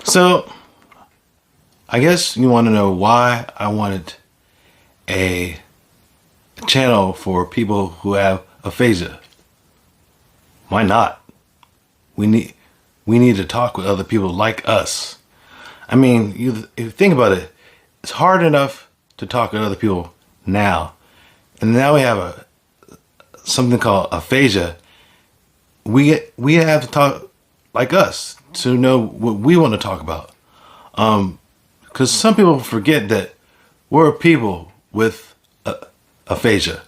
So, I guess you want to know why I wanted a channel for people who have aphasia. Why not? We need to talk with other people like us. I mean, if you think about it, it's hard enough to talk with other people now. And now we have something called aphasia. We have to talk like us to know what we want to talk about. Because some people forget that we're people with aphasia.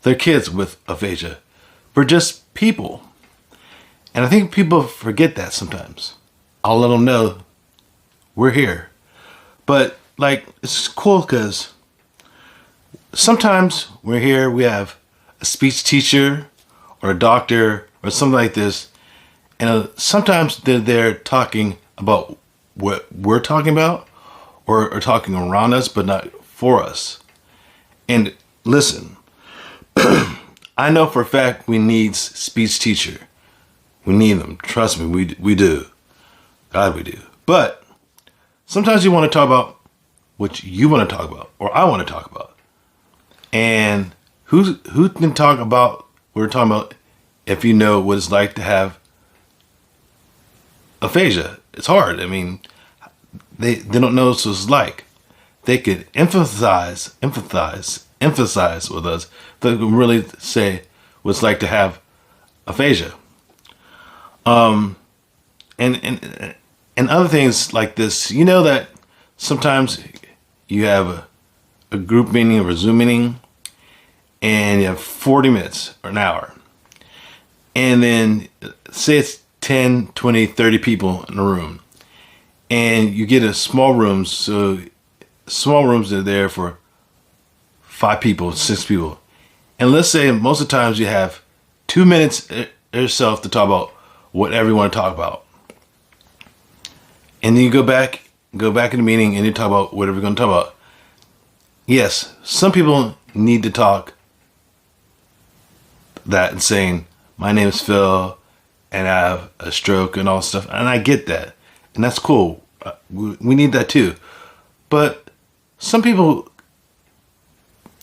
They're kids with aphasia. We're just people. And I think people forget that sometimes. I'll let them know we're here. But like, it's cool because sometimes we're here, we have a speech teacher or a doctor or something like this. And sometimes they're there talking about what we're talking about or talking around us, but not for us. And listen, I know for a fact we need speech teacher. We need them. Trust me, we do. God, we do. But sometimes you want to talk about what you want to talk about, or I want to talk about. And who can talk about what we're talking about if you know what it's like to have aphasia? It's hard. I mean, they don't know what it's like. They could empathize with us. They can really say what it's like to have aphasia. And other things like this, you know that sometimes you have a group meeting or a Zoom meeting and you have 40 minutes or an hour. And then say it's 10, 20, 30 people in a room. And you get a small room, so small rooms are there for 5 people, 6 people. And let's say most of the times you have 2 minutes yourself to talk about whatever you want to talk about. And then you go back in the meeting and you talk about whatever you're going to talk about. Yes, some people need to talk that and saying, my name is Phil and I have a stroke and all that stuff. And I get that. And that's cool. We need that too. But some people,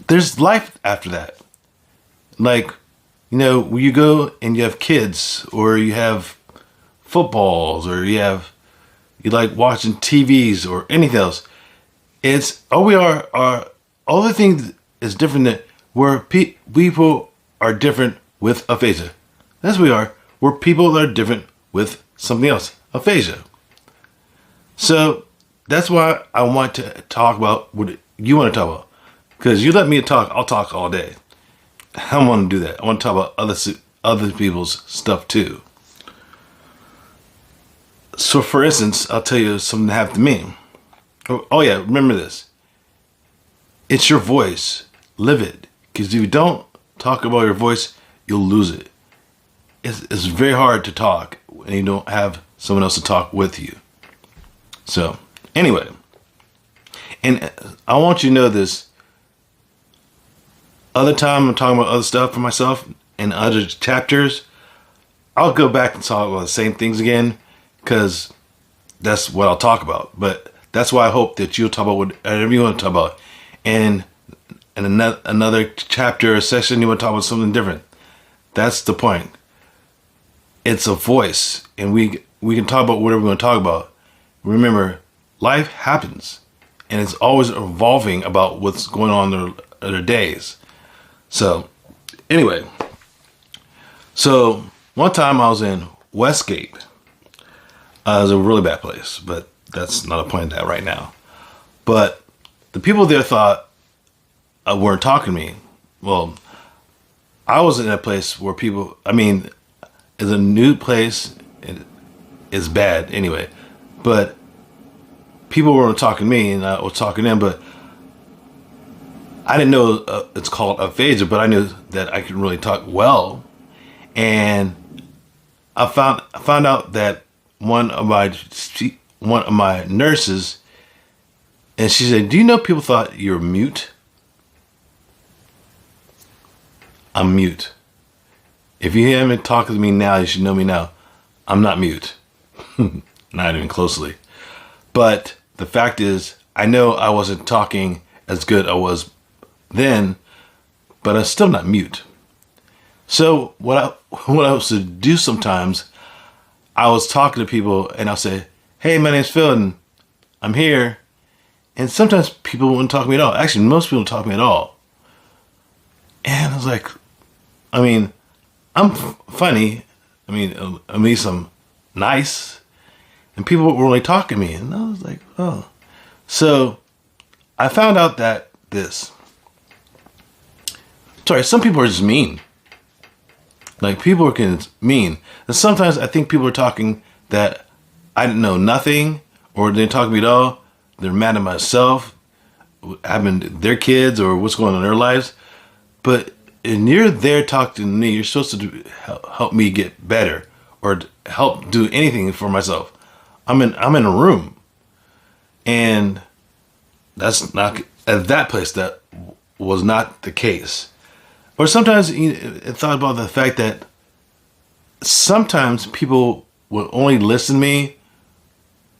there's life after that. Like, you know, when you go and you have kids or you have footballs or you like watching TVs or anything else. It's all the things is different that where people are different with aphasia. That's what we are. We're people that are different with something else, aphasia. So that's why I want to talk about what you want to talk about. Because you let me talk, I'll talk all day. I don't want to do that. I want to talk about other people's stuff too. So for instance, I'll tell you something that happened to me. Oh yeah, remember this. It's your voice. Live it. Because if you don't talk about your voice, you'll lose it. It's very hard to talk when you don't have someone else to talk with you. So anyway, and I want you to know this. Other time I'm talking about other stuff for myself in other chapters, I'll go back and talk about the same things again because that's what I'll talk about. But that's why I hope that you'll talk about whatever you want to talk about. And in another chapter or session, you want to talk about something different. That's the point. It's a voice, and we can talk about whatever we want to talk about. Remember, life happens, and it's always evolving about what's going on in their days. So, anyway, so one time I was in Westgate. It was a really bad place, but that's not a point of that right now. But the people there thought weren't talking to me. Well, I was in a place where people, it's a new place. It's bad anyway, but people weren't talking to me and I was talking to them, but I didn't know it's called aphasia, but I knew that I could really talk well. And I found out that one of my nurses, and she said, "Do you know people thought you're mute?" I'm mute. If you haven't talked to me now, you should know me now. I'm not mute. Not even closely. But the fact is, I know I wasn't talking as good I was then, but I'm still not mute. So what I was to do sometimes, I was talking to people and I'll say, hey, my name's Phil and I'm here. And sometimes people wouldn't talk to me at all. Actually, most people don't talk to me at all. And I was like, I mean, I'm funny. I mean, at least I'm nice. And people were only talking to me. And I was like, oh. So I found out that some people are just mean. Like, people are mean. And sometimes I think people are talking that I didn't know nothing, or they didn't talk to me at all. They're mad at myself, having their kids, or what's going on in their lives. But when you're there talking to me, you're supposed to help me get better, or help do anything for myself. I'm in a room, and that's not at that place. That was not the case. Or sometimes I thought about the fact that sometimes people will only listen to me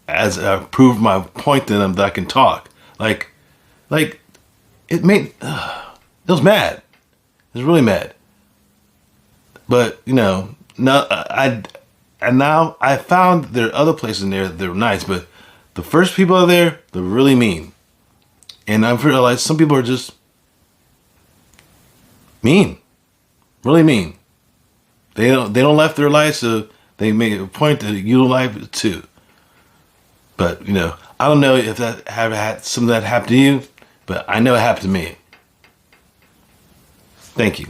as I prove my point to them that I can talk. Like it made it was mad. It was really mad. But now I found there are other places in there that are nice, but the first people out there, they're really mean. And I've realized some people are just mean, really mean. They don't live their life, so they make a point that you don't like it too. But I don't know if that have had some of that happen to you, but I know it happened to me. Thank you.